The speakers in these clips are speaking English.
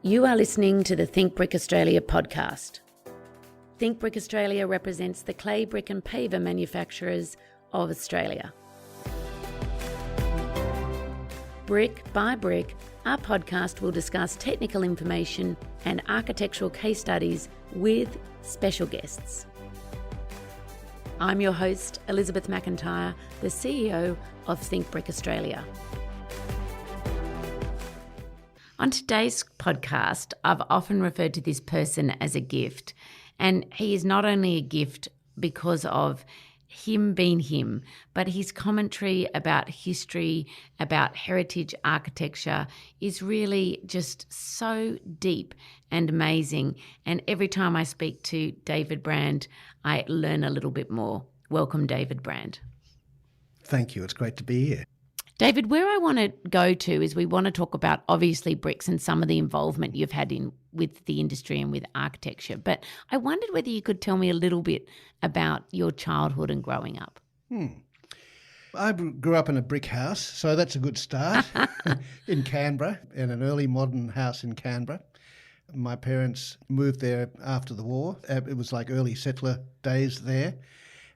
You are listening to the Think Brick Australia podcast. Think Brick Australia represents the clay, brick and paver manufacturers of Australia. Brick by brick, our podcast will discuss technical information and architectural case studies with special guests. I'm your host, Elizabeth McIntyre, the CEO of Think Brick Australia. On today's podcast, I've often referred to this person as a gift, and he is not only a gift because of him being him, but his commentary about history, about heritage architecture is really just so deep and amazing. And every time I speak to David Brand, I learn a little bit more. Welcome, David Brand. Thank you. It's great to be here. David, where I want to go to is we want to talk about obviously bricks and some of the involvement you've had in with the industry and with architecture. But I wondered whether you could tell me a little bit about your childhood and growing up. I grew up in a brick house, so that's a good start in Canberra, in an early modern house in Canberra. My parents moved there after the war. It was like early settler days there.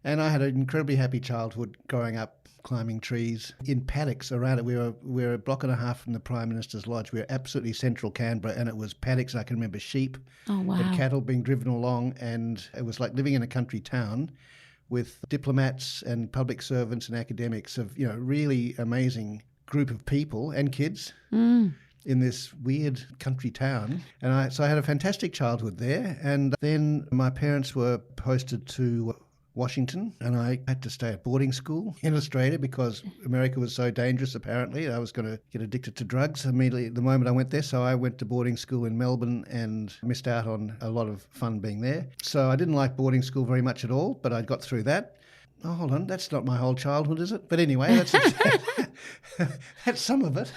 And I had an incredibly happy childhood growing up, climbing trees in paddocks around it. We were a block and a half from the Prime Minister's Lodge. We were absolutely central Canberra, and it was paddocks. I can remember sheep and cattle being driven along, and it was like living in a country town with diplomats and public servants and academics of, really amazing group of people and kids in this weird country town. And so I had a fantastic childhood there. And then my parents were posted to Washington, and I had to stay at boarding school in Australia because America was so dangerous, apparently. I was going to get addicted to drugs immediately the moment I went there. So I went to boarding school in Melbourne and missed out on a lot of fun being there. So I didn't like boarding school very much at all, but I got through that. Oh, hold on, that's not my whole childhood, is it? But anyway, that's some of it.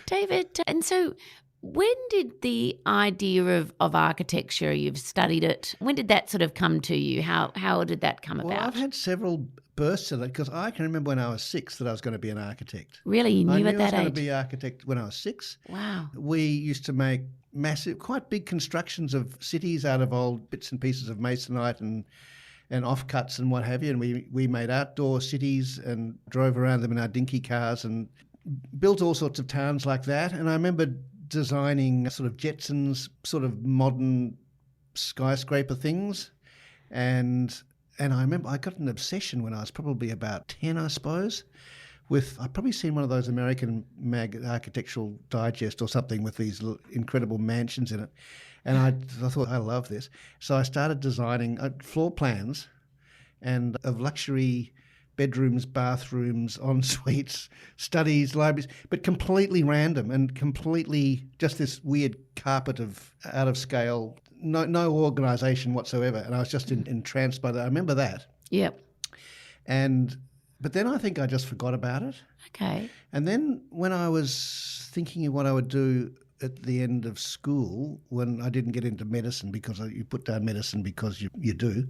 David, and so when did the idea of architecture, you've studied it, when did that sort of come to you? How did that come about? Well, I've had several bursts of it because I can remember when I was 6 that I was going to be an architect. Really? You knew at that age? I was going to be an architect when I was 6. Wow. We used to make massive, quite big constructions of cities out of old bits and pieces of masonite and offcuts and what have you. And we made outdoor cities and drove around them in our dinky cars and built all sorts of towns like that. And I remember designing sort of Jetsons, sort of modern skyscraper things. And I remember I got an obsession when I was probably about 10, I suppose, I'd probably seen one of those American Architectural Digest or something with these incredible mansions in it. And I thought, I love this. So I started designing floor plans and of luxury bedrooms, bathrooms, en suites, studies, libraries, but completely random and completely just this weird carpet of out of scale, no organisation whatsoever. And I was just entranced by that. I remember that. Yep. But then I think I just forgot about it. Okay. And then when I was thinking of what I would do at the end of school, when I didn't get into medicine, because you put down medicine because you do,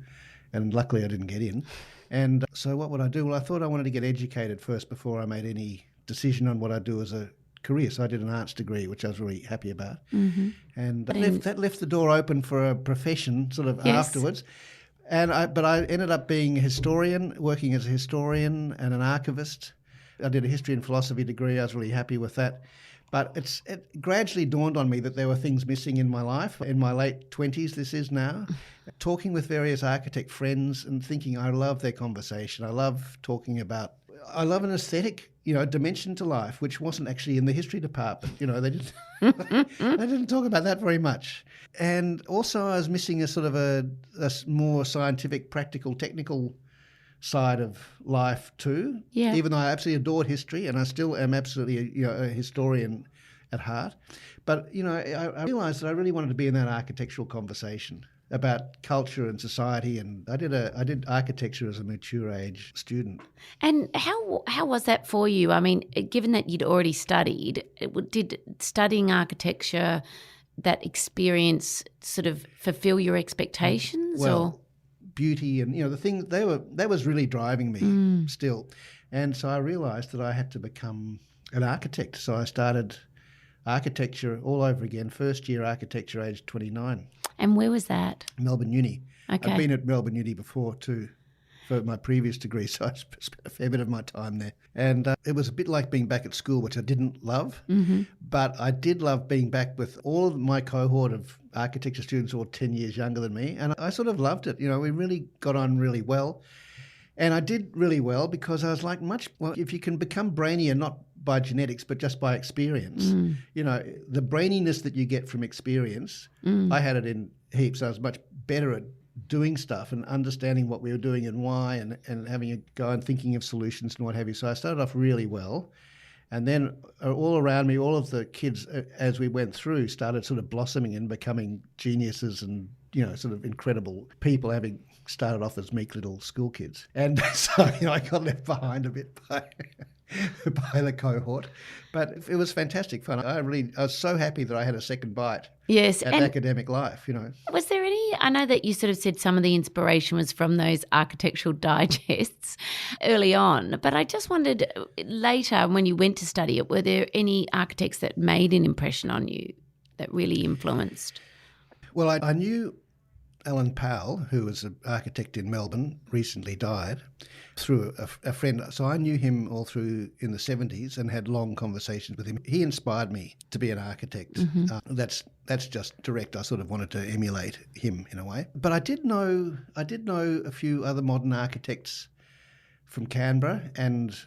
and luckily I didn't get in. And so what would I do? Well, I thought I wanted to get educated first before I made any decision on what I'd do as a career. So I did an arts degree, which I was really happy about. Mm-hmm. And that left the door open for a profession sort of afterwards. But I ended up being a historian, working as a historian and an archivist. I did a history and philosophy degree. I was really happy with that. But it gradually dawned on me that there were things missing in my life. In my late 20s, this is now, talking with various architect friends and thinking I love their conversation. I love an aesthetic, dimension to life, which wasn't actually in the history department. They didn't talk about that very much. And also I was missing a sort of a more scientific, practical, technical side of life too. Yeah. Even though I absolutely adored history and I still am absolutely a historian at heart. But, I realised that I really wanted to be in that architectural conversation about culture and society, and I did architecture as a mature age student. And how was that for you? I mean, given that you'd already studied, did studying architecture, that experience sort of fulfill your expectations? Well, beauty and the things that was really driving me still. And so I realised that I had to become an architect. So I started architecture all over again, first year architecture, aged 29. And where was that? Melbourne Uni. Okay. I've been at Melbourne Uni before too, for my previous degree, so I spent a fair bit of my time there. And it was a bit like being back at school, which I didn't love, but I did love being back with all of my cohort of architecture students, all 10 years younger than me, and I sort of loved it. We really got on really well. And I did really well because I was like, if you can become brainier, not by genetics, but just by experience, the braininess that you get from experience, I had it in heaps. I was much better at doing stuff and understanding what we were doing and why, and having a go and thinking of solutions and what have you. So I started off really well. And then all around me, all of the kids, as we went through, started sort of blossoming and becoming geniuses and, sort of incredible people, having started off as meek little school kids. And so, I got left behind a bit by the cohort. But it was fantastic fun. I was so happy that I had a second bite at academic life, Was there any, I know that you sort of said some of the inspiration was from those architectural digests early on, but I just wondered later when you went to study it, were there any architects that made an impression on you that really influenced? Well, I knew Alan Powell, who was an architect in Melbourne, recently died, through a friend. So I knew him all through in the 70s and had long conversations with him. He inspired me to be an architect. That's just direct. I sort of wanted to emulate him in a way. But I did know a few other modern architects from Canberra and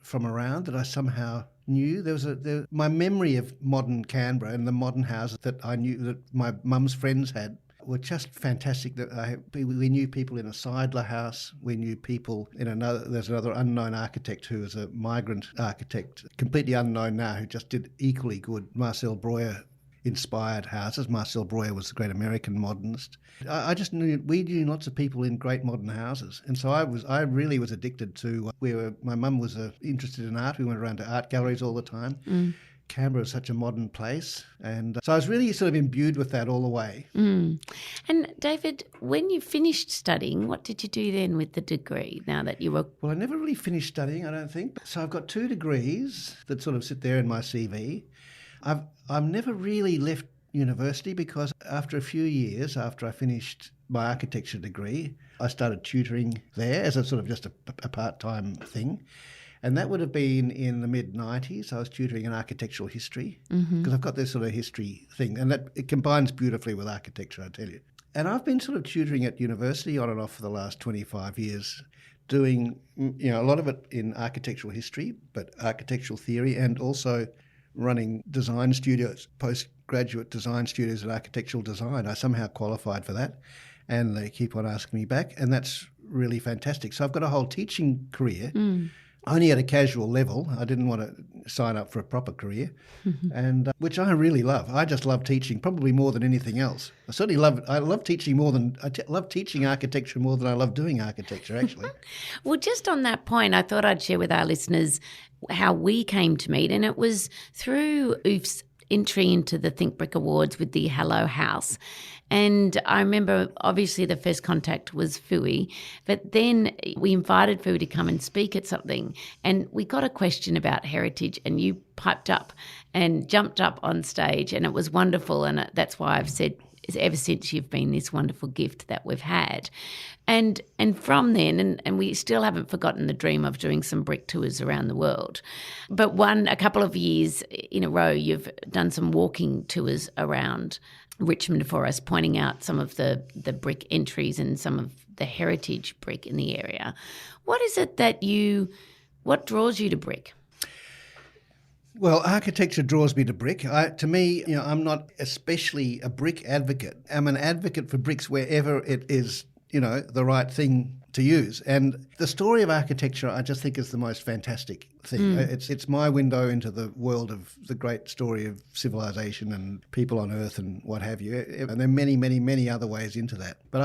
from around that I somehow knew. My memory of modern Canberra and the modern houses that I knew that my mum's friends had were just fantastic. We knew people in a Seidler house. We knew people in there's another unknown architect who was a migrant architect, completely unknown now, who just did equally good Marcel Breuer inspired houses. Marcel Breuer was the great American modernist. I just knew, we knew lots of people in great modern houses. And so I really was addicted to, my mum was interested in art. We went around to art galleries all the time. Canberra is such a modern place. And so I was really sort of imbued with that all the way. And David, when you finished studying, what did you do then with the degree now that you were... Well, I never really finished studying, I don't think. So I've got 2 degrees that sort of sit there in my CV. I've never really left university because after a few years, after I finished my architecture degree, I started tutoring there as a sort of just a part-time thing. And that would have been in the mid-90s. I was tutoring in architectural history because I've got this sort of history thing, and it combines beautifully with architecture, I tell you. And I've been sort of tutoring at university on and off for the last 25 years, doing a lot of it in architectural history, but architectural theory, and also running design studios, postgraduate design studios in architectural design. I somehow qualified for that, and they keep on asking me back, and that's really fantastic. So I've got a whole teaching career. Only at a casual level. I didn't want to sign up for a proper career, and which I really love. I just love teaching, probably more than anything else. I love teaching more than love teaching architecture more than I love doing architecture, actually. Well, just on that point, I thought I'd share with our listeners how we came to meet, and it was through OOF's entry into the Think Brick Awards with the Hello House. And I remember, obviously, the first contact was Fui, but then we invited Fui to come and speak at something, and we got a question about heritage, and you piped up and jumped up on stage, and it was wonderful, and that's why I've said ever since you've been this wonderful gift that we've had. And from then, and we still haven't forgotten the dream of doing some brick tours around the world. But a couple of years in a row, you've done some walking tours around Richmond for us, pointing out some of the brick entries and some of the heritage brick in the area. What is it what draws you to brick? Well, architecture draws me to brick. To me, I'm not especially a brick advocate. I'm an advocate for bricks wherever it is, the right thing to use. And the story of architecture, I just think, is the most fantastic thing. It's my window into the world of the great story of civilization and people on Earth and what have you. And there are many, many, many other ways into that. But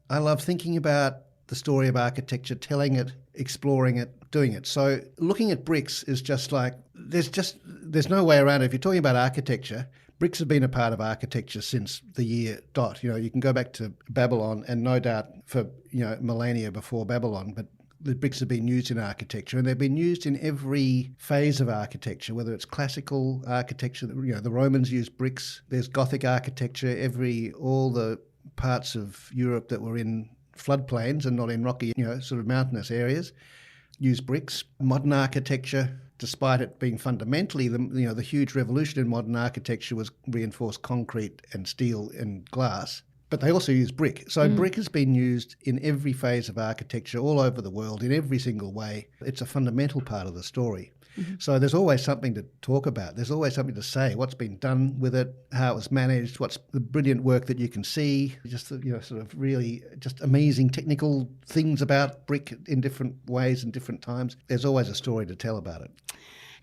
I love thinking about the story of architecture, telling it, exploring it, doing it. So looking at bricks is just like, there's no way around it. If you're talking about architecture, bricks have been a part of architecture since the year dot. You can go back to Babylon, and no doubt for millennia before Babylon, but the bricks have been used in architecture, and they've been used in every phase of architecture, whether it's classical architecture, the Romans used bricks. There's Gothic architecture, all the parts of Europe that were in floodplains and not in rocky, sort of mountainous areas, use bricks. Modern architecture, despite it being fundamentally, the huge revolution in modern architecture was reinforced concrete and steel and glass. But they also use brick. So brick has been used in every phase of architecture all over the world in every single way. It's a fundamental part of the story. Mm-hmm. So there's always something to talk about. There's always something to say, what's been done with it, how it was managed, what's the brilliant work that you can see, just sort of really just amazing technical things about brick in different ways and different times. There's always a story to tell about it.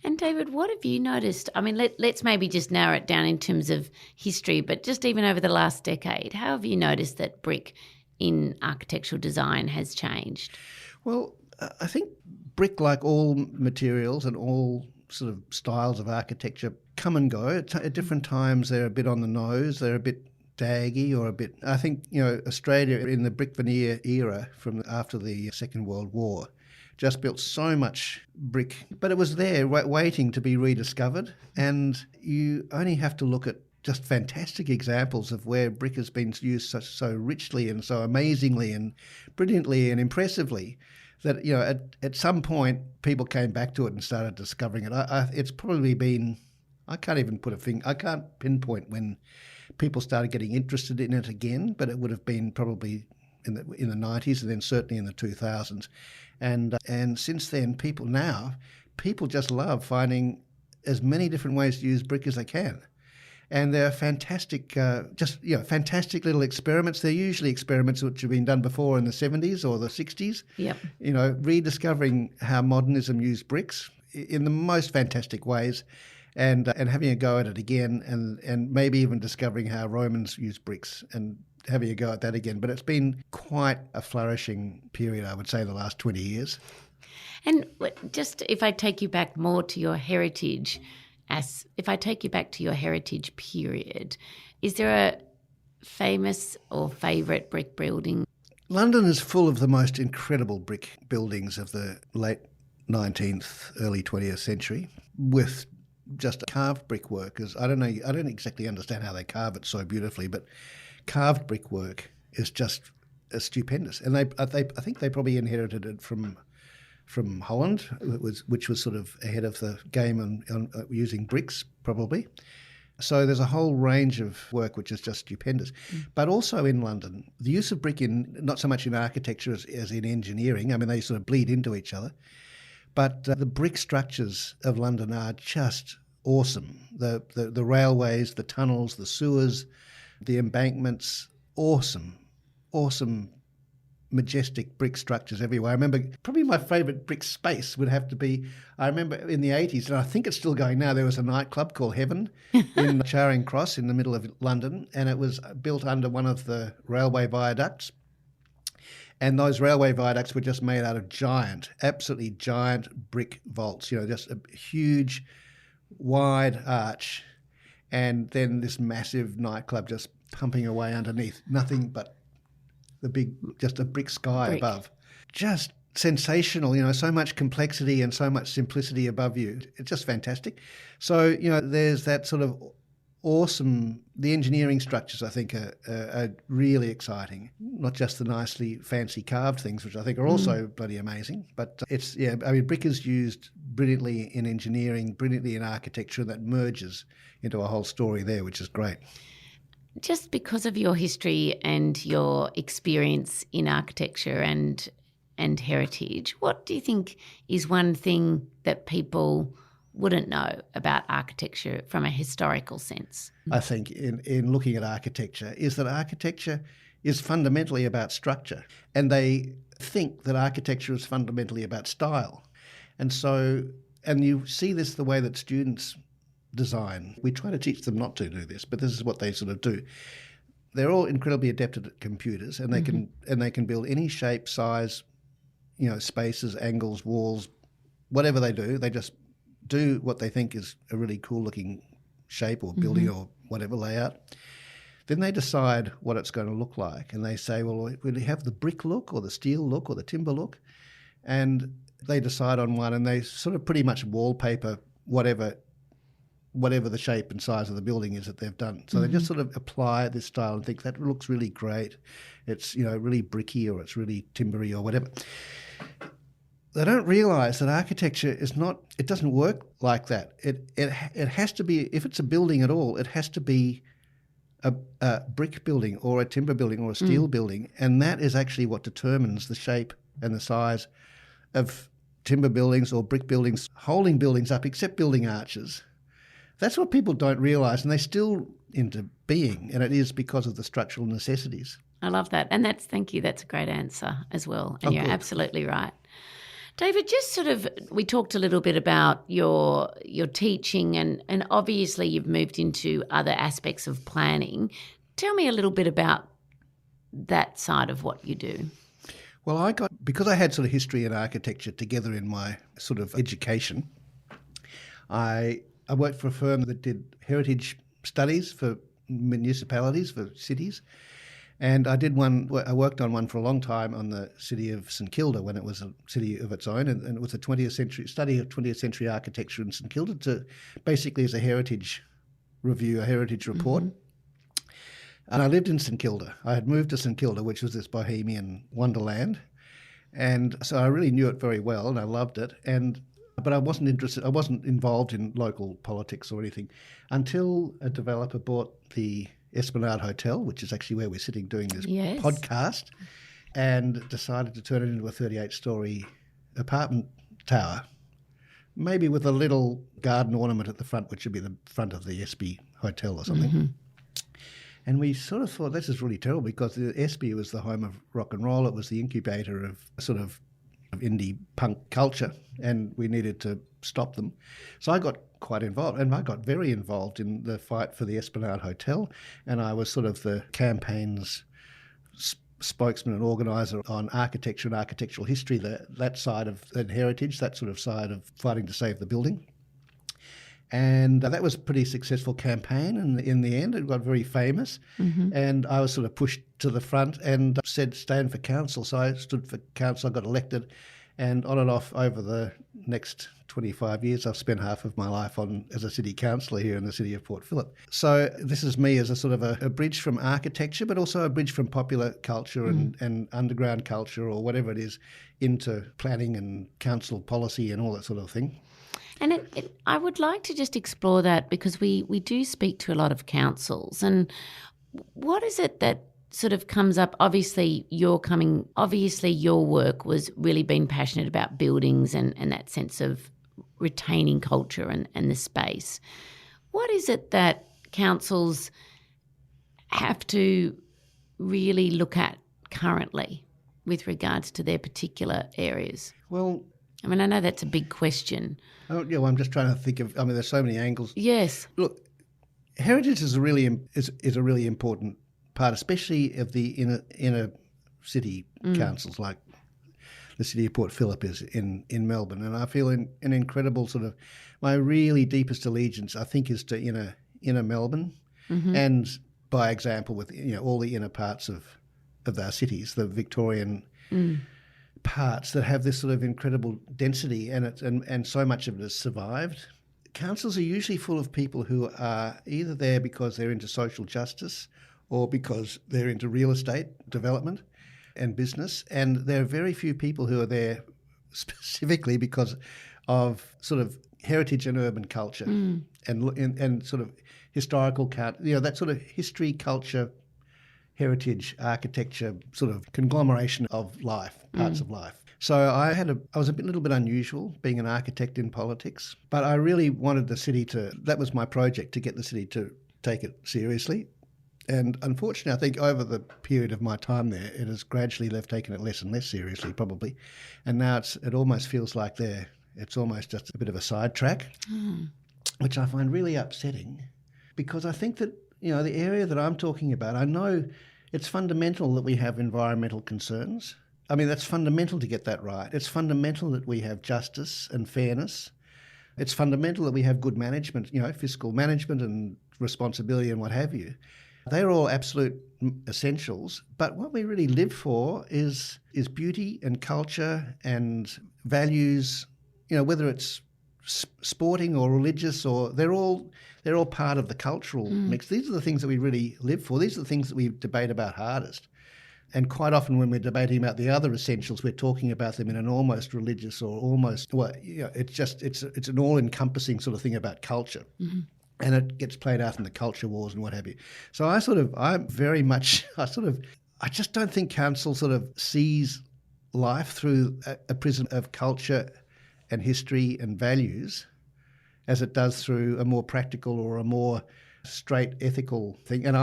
And David, what have you noticed? I mean, let's maybe just narrow it down in terms of history, but just even over the last decade, how have you noticed that brick in architectural design has changed? Well, I think brick, like all materials and all sort of styles of architecture, come and go. At different times, they're a bit on the nose, they're a bit daggy or a bit... I think, Australia in the brick veneer era from after the Second World War just built so much brick, but it was there waiting to be rediscovered. And you only have to look at just fantastic examples of where brick has been used so richly and so amazingly and brilliantly and impressively that, at some point people came back to it and started discovering it. It's probably been, I can't pinpoint when people started getting interested in it again, but it would have been probably in the 90s and then certainly in the 2000s. And since then, people just love finding as many different ways to use brick as they can. And they're fantastic, fantastic little experiments. They're usually experiments which have been done before in the 70s or the 60s. Yep. Rediscovering how modernism used bricks in the most fantastic ways and having a go at it again and maybe even discovering how Romans used bricks and having a go at that again. But it's been quite a flourishing period, I would say, the last 20 years. And just if I take you back more to your heritage, period, is there a famous or favourite brick building? London is full of the most incredible brick buildings of the late 19th, early 20th century with just carved brickwork. I don't exactly understand how they carve it so beautifully, but carved brickwork is just stupendous. And I think they probably inherited it from Holland, which was sort of ahead of the game on using bricks, probably. So there's a whole range of work which is just stupendous. But also in London, the use of brick not so much in architecture as in engineering. I mean, they sort of bleed into each other. But the brick structures of London are just awesome. The railways, the tunnels, the sewers, the embankments, awesome, majestic brick structures everywhere. I remember probably my favourite brick space would have to be, I remember in the 80s, and I think it's still going now, there was a nightclub called Heaven in Charing Cross in the middle of London, and it was built under one of the railway viaducts. And those railway viaducts were just made out of absolutely giant brick vaults, just a huge, wide arch, and then this massive nightclub just pumping away underneath. Nothing but just a brick sky above. Just sensational, so much complexity and so much simplicity above you. It's just fantastic. So, there's that sort of awesome, the engineering structures I think are really exciting. Not just the nicely fancy carved things, which I think are also bloody amazing, but brick is used brilliantly in engineering, brilliantly in architecture, and that merges into a whole story there, which is great. Just because of your history and your experience in architecture and heritage, what do you think is one thing that people wouldn't know about architecture from a historical sense? I think in looking at architecture is that architecture is fundamentally about structure, and they think that architecture is fundamentally about style. And you see this the way that students design. We try to teach them not to do this, but this is what they sort of do. They're all incredibly adept at computers, and they can build any shape, size, spaces, angles, walls, whatever they do. They just do what they think is a really cool looking shape or building or whatever layout. Then they decide what it's going to look like, and they say, well, will it have the brick look or the steel look or the timber look? and they decide on one, and they sort of pretty much wallpaper whatever the shape and size of the building is that they've done. So they just sort of apply this style and think that looks really great. It's, really bricky, or it's really timbery, or whatever. They don't realise that architecture is not. It doesn't work like that. It has to be, if it's a building at all, it has to be a brick building or a timber building or a steel building, and that is actually what determines the shape and the size of timber buildings or brick buildings, holding buildings up, except building arches. That's what people don't realise, and they still into being, and it is because of the structural necessities. I love that. And thank you, that's a great answer as well. And you're absolutely right. David, just sort of, we talked a little bit about your teaching, and obviously you've moved into other aspects of planning. Tell me a little bit about that side of what you do. Well, because I had sort of history and architecture together in my sort of education, I worked for a firm that did heritage studies for municipalities, for cities. And I worked on one for a long time on the city of St Kilda when it was a city of its own, and it was a 20th century study of 20th century architecture in St Kilda, to basically as a heritage review, a heritage report. And I lived in St Kilda. I had moved to St Kilda, which was this bohemian wonderland, and so I really knew it very well, and I loved it. But I wasn't interested. I wasn't involved in local politics or anything until a developer bought the Esplanade Hotel, which is actually where we're sitting doing this podcast, and decided to turn it into a 38-storey apartment tower, maybe with a little garden ornament at the front, which would be the front of the Espy Hotel or something. And we sort of thought, this is really terrible, because the Espy was the home of rock and roll. It was the incubator of sort of indie punk culture, and we needed to stop them. So I got quite involved, and I got very involved in the fight for the Esplanade Hotel, and I was sort of the campaign's spokesman and organiser on architecture and architectural history, that side of and heritage, that sort of side of fighting to save the building. And that was a pretty successful campaign, and in the end it got very famous. And I was sort of pushed to the front and said, stand for council. So I stood for council, I got elected, and on and off over the next 25 years, I've spent half of my life as a city councillor here in the city of Port Phillip. So this is me as a sort of a bridge from architecture, but also a bridge from popular culture and underground culture, or whatever it is, into planning and council policy and all that sort of thing. And I would like to just explore that, because we do speak to a lot of councils. And what is it that sort of comes up? Obviously your work was really being passionate about buildings and that sense of retaining culture and the space. What is it that councils have to really look at currently with regards to their particular areas? Well, I mean, I know that's a big question. I'm just trying to think of. I mean, there's so many angles. Yes. Look, heritage is a really important part, especially of the inner city councils, like the city of Port Phillip is in Melbourne. And I feel an incredible sort of, my really deepest allegiance, I think, is to inner Melbourne, and by example with all the inner parts of our cities, the Victorian parts that have this sort of incredible density, and so much of it has survived. Councils are usually full of people who are either there because they're into social justice, or because they're into real estate development and business, and there are very few people who are there specifically because of sort of heritage and urban culture and sort of historical that sort of history, culture, heritage, architecture, sort of conglomeration of life, parts of life. So I was a little bit unusual being an architect in politics, but I really wanted the city that was my project, to get the city to take it seriously. And unfortunately, I think over the period of my time there, it has gradually taken it less and less seriously, probably. And now it almost feels like it's almost just a bit of a sidetrack, which I find really upsetting, because I think that, the area that I'm talking about, I know it's fundamental that we have environmental concerns. I mean, that's fundamental to get that right. It's fundamental that we have justice and fairness. It's fundamental that we have good management, fiscal management and responsibility and what have you. They're all absolute essentials, but what we really live for is beauty and culture and values, whether it's sporting or religious, or they're all part of the cultural mix. These are the things that we really live for. These are the things that we debate about hardest. And quite often when we're debating about the other essentials, we're talking about them in an almost religious or almost, it's an all-encompassing sort of thing about culture. Mm-hmm. And it gets played out in the culture wars and what have you. So I just don't think council sort of sees life through a prism of culture and history and values as it does through a more practical or a more straight ethical thing. And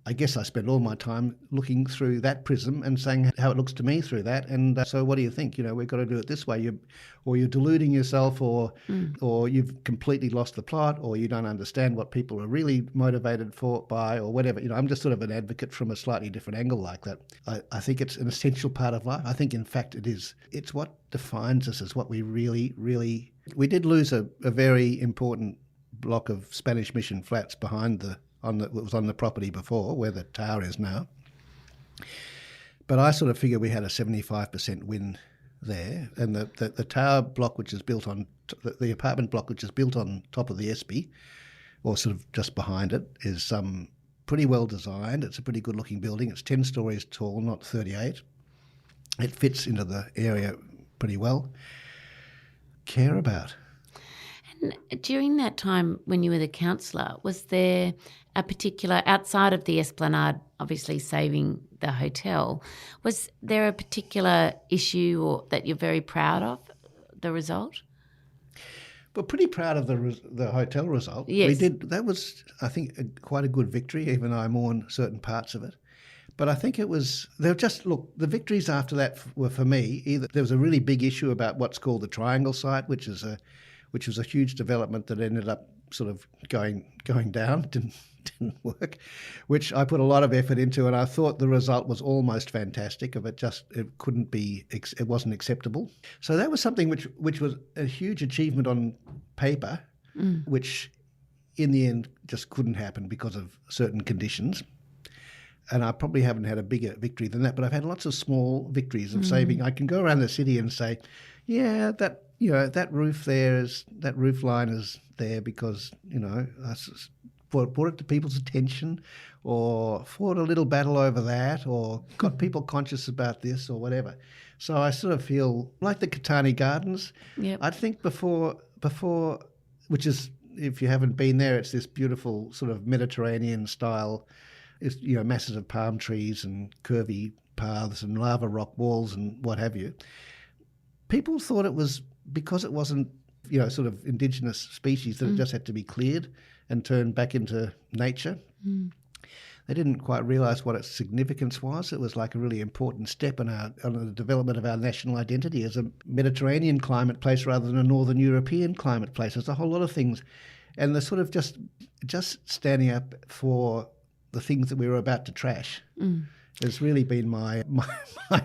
I guess I spend all my time looking through that prism and saying how it looks to me through that. And so what do you think? We've got to do it this way. You're deluding yourself, or you've completely lost the plot, or you don't understand what people are really motivated by, or whatever. I'm just sort of an advocate from a slightly different angle like that. I think it's an essential part of life. I think, in fact, it is. It's what defines us as what we really, really... We did lose a very important block of Spanish Mission flats behind it was on the property before, where the tower is now. But I sort of figure we had a 75% win there, and the tower block, which is built on the apartment block, which is built on top of the Espy, or sort of just behind it, is pretty well designed. It's a pretty good looking building. It's 10 stories tall, not 38. It fits into the area pretty well. Care about. And during that time when you were the councillor, was there a particular, outside of the Esplanade obviously saving the hotel, was there a particular issue that you're very proud of, the result? We're pretty proud of the hotel result. Yes. We did. That was, I think, quite a good victory, even though I mourn certain parts of it. But I think the victories after that were, for me, either there was a really big issue about what's called the Triangle site, which was a huge development that ended up sort of going down, didn't work, which I put a lot of effort into, and I thought the result was almost fantastic. It wasn't acceptable. So that was something which was a huge achievement on paper, which in the end just couldn't happen because of certain conditions. And I probably haven't had a bigger victory than that, but I've had lots of small victories of saving. I can go around the city and say, yeah, that roof that roof line is there because, I brought it to people's attention, or fought a little battle over that, or got people conscious about this, or whatever. So I sort of feel like the Catani Gardens. Yep. I think before, which is, if you haven't been there, it's this beautiful sort of Mediterranean style. It's, masses of palm trees and curvy paths and lava rock walls and what have you. People thought it was because it wasn't, sort of indigenous species, that it just had to be cleared and turned back into nature. They didn't quite realise what its significance was. It was like a really important step on the development of our national identity as a Mediterranean climate place rather than a Northern European climate place. There's a whole lot of things. And the sort of just standing up for the things that we were about to trash has really been my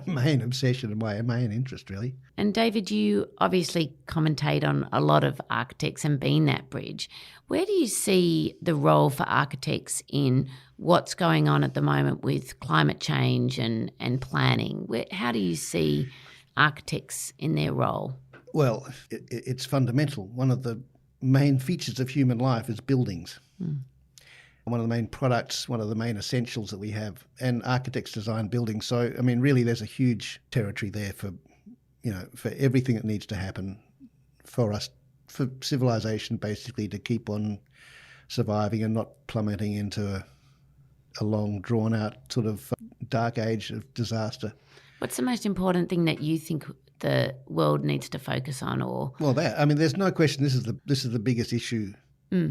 main obsession and my main interest, really. And David, you obviously commentate on a lot of architects and been that bridge. Where do you see the role for architects in what's going on at the moment with climate change and planning? How do you see architects in their role? Well, it's fundamental. One of the main features of human life is buildings. One of the main products, one of the main essentials that we have, and architects design buildings. So, I mean, really there's a huge territory there for everything that needs to happen for us, for civilization basically to keep on surviving and not plummeting into a long, drawn-out sort of dark age of disaster. What's the most important thing that you think the world needs to focus on? Well, there's no question this is the biggest issue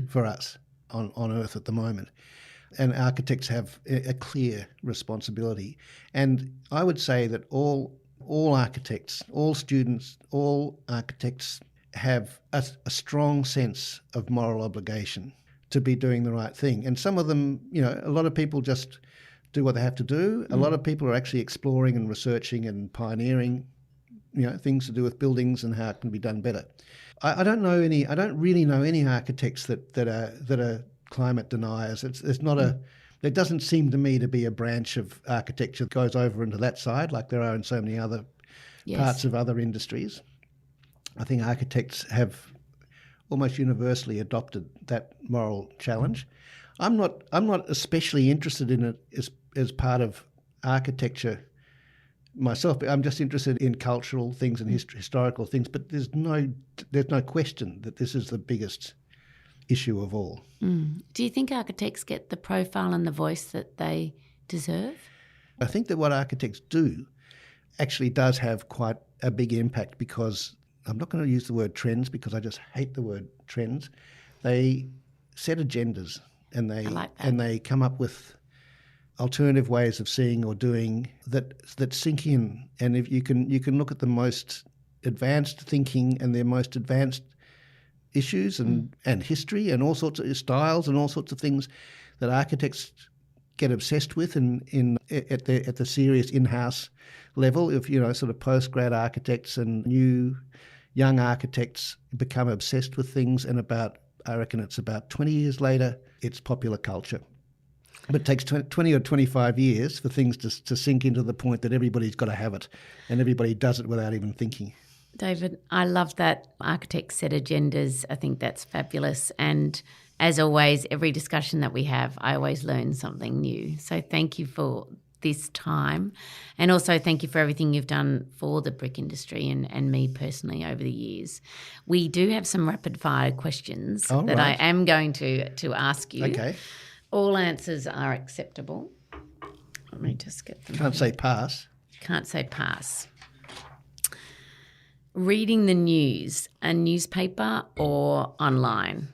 for us on Earth at the moment. And architects have a clear responsibility. And I would say that all architects, all students, all architects have a strong sense of moral obligation to be doing the right thing. And some of them, a lot of people just do what they have to do. A lot of people are actually exploring and researching and pioneering, things to do with buildings and how it can be done better. I don't really know any architects that are climate deniers. It's not a. There doesn't seem to me to be a branch of architecture that goes over into that side, like there are in so many other parts of other industries. I think architects have almost universally adopted that moral challenge. I'm not especially interested in it as part of architecture myself. I'm just interested in cultural things and historical things. But there's no question that this is the biggest issue of all. Do you think architects get the profile and the voice that they deserve? I think that what architects do actually does have quite a big impact, because I'm not going to use the word trends because I just hate the word trends. They set agendas and they come up with alternative ways of seeing or doing that sink in. And if you can look at the most advanced thinking and their most advanced issues and history and all sorts of styles and all sorts of things that architects get obsessed with at the serious in-house level. If sort of post-grad architects and new young architects become obsessed with things, and I reckon it's about 20 years later, it's popular culture. But it takes 20 or 25 years for things to sink into the point that everybody's got to have it, and everybody does it without even thinking. David, I love that architects set agendas. I think that's fabulous. And as always, every discussion that we have, I always learn something new. So thank you for this time. And also thank you for everything you've done for the brick industry and me personally over the years. We do have some rapid fire questions that I am going to ask you. Okay. All answers are acceptable. Let me just get them. Can't say pass. Can't say pass. Reading the news, a newspaper or online?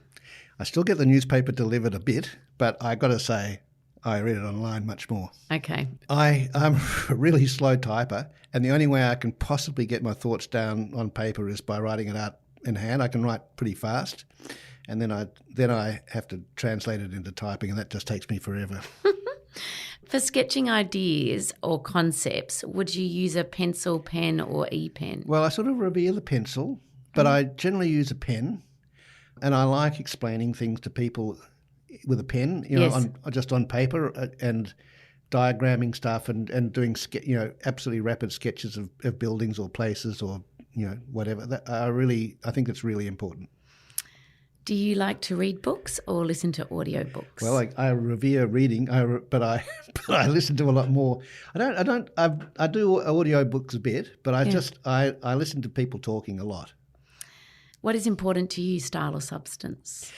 I still get the newspaper delivered a bit, but I got to say I read it online much more. Okay. I'm a really slow typer, and the only way I can possibly get my thoughts down on paper is by writing it out in hand. I can write pretty fast, and then I have to translate it into typing, and that just takes me forever. For sketching ideas or concepts, would you use a pencil, pen or e-pen? Well, I sort of revere the pencil, but I generally use a pen, and I like explaining things to people with a pen, just on paper, and diagramming stuff and doing absolutely rapid sketches of buildings or places or whatever. I think it's really important. Do you like to read books or listen to audiobooks? Well, I revere reading, but I listen to a lot more. I do audiobooks a bit, but I listen to people talking a lot. What is important to you, style or substance?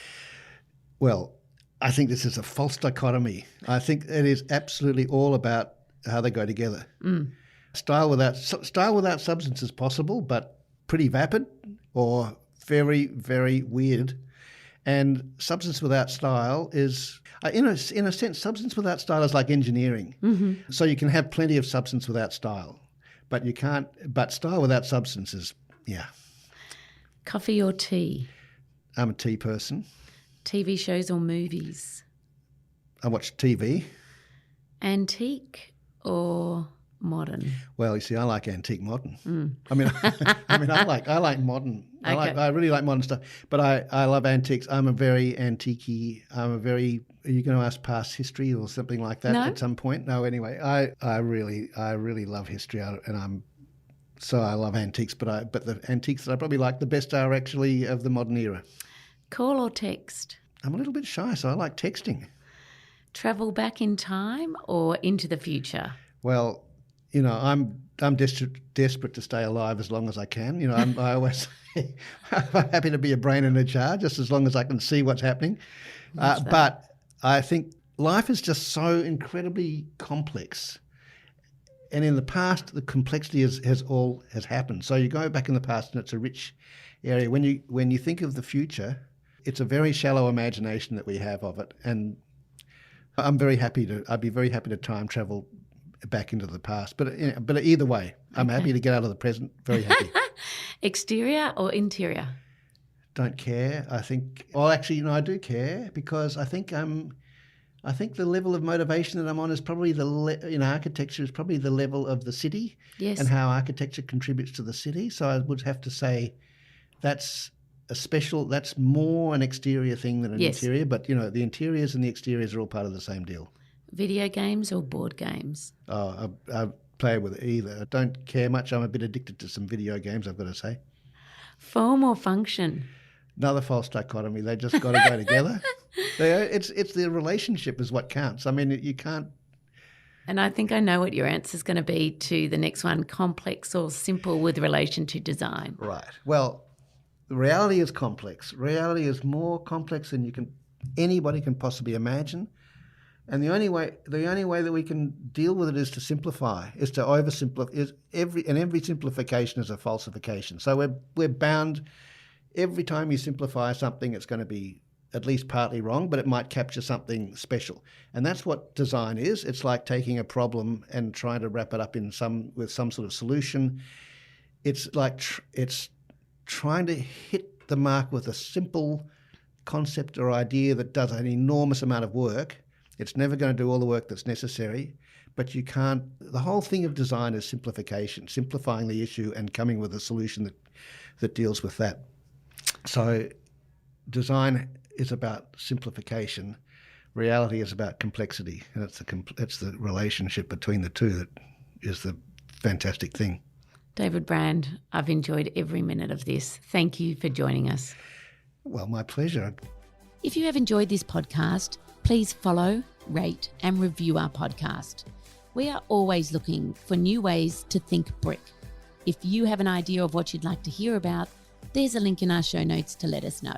Well, I think this is a false dichotomy. I think it is absolutely all about how they go together. Style without substance is possible, but pretty vapid or very, very weird. And substance without style is, in a sense, substance without style is like engineering. Mm-hmm. So you can have plenty of substance without style, but you can't. But style without substance is, Coffee or tea? I'm a tea person. TV shows or movies? I watch TV. Antique or modern? Well, you see, I like antique modern. I mean, I like modern. Okay. I really like modern stuff, but I love antiques. I'm a very antique-y. Are you going to ask past history or something like that at some point? No, anyway, I really love history, so I love antiques, but the antiques that I probably like the best are actually of the modern era. Call or text? I'm a little bit shy, so I like texting. Travel back in time or into the future? Well, I'm desperate to stay alive as long as I can. I always I'm happy to be a brain in a jar just as long as I can see what's happening. But I think life is just so incredibly complex. And in the past, the complexity has happened. So you go back in the past and it's a rich area. When you think of the future, it's a very shallow imagination that we have of it. And I'd be very happy to time travel back into the past. But either way, I'm happy to get out of the present. Very happy. Exterior or interior? Don't care. I think. Well, actually, I do care because I think the level of motivation that I'm on is probably in architecture is probably the level of the city. Yes. And how architecture contributes to the city. So I would have to say that's a special, that's more an exterior thing than an Yes. interior, but, the interiors and the exteriors are all part of the same deal. Video games or board games? Oh, I play with either. I don't care much. I'm a bit addicted to some video games, I've got to say. Form or function? Another false dichotomy. They just got to go together. It's the relationship is what counts. I mean, you can't. And I think I know what your answer is going to be to the next one, complex or simple with relation to design. Right. Well, reality is complex. Reality is more complex than anybody can possibly imagine. And the only way that we can deal with it is to simplify, is to oversimplify. Every simplification is a falsification. So we're bound. Every time you simplify something, it's going to be at least partly wrong, but it might capture something special. And that's what design is. It's like taking a problem and trying to wrap it up with some sort of solution. It's like it's trying to hit the mark with a simple concept or idea that does an enormous amount of work. It's never going to do all the work that's necessary, but you can't. The whole thing of design is simplification, simplifying the issue and coming with a solution that deals with that. So design is about simplification. Reality is about complexity, and it's the relationship between the two that is the fantastic thing. David Brand, I've enjoyed every minute of this. Thank you for joining us. Well, my pleasure. If you have enjoyed this podcast, please follow, rate and review our podcast. We are always looking for new ways to think brick. If you have an idea of what you'd like to hear about, there's a link in our show notes to let us know.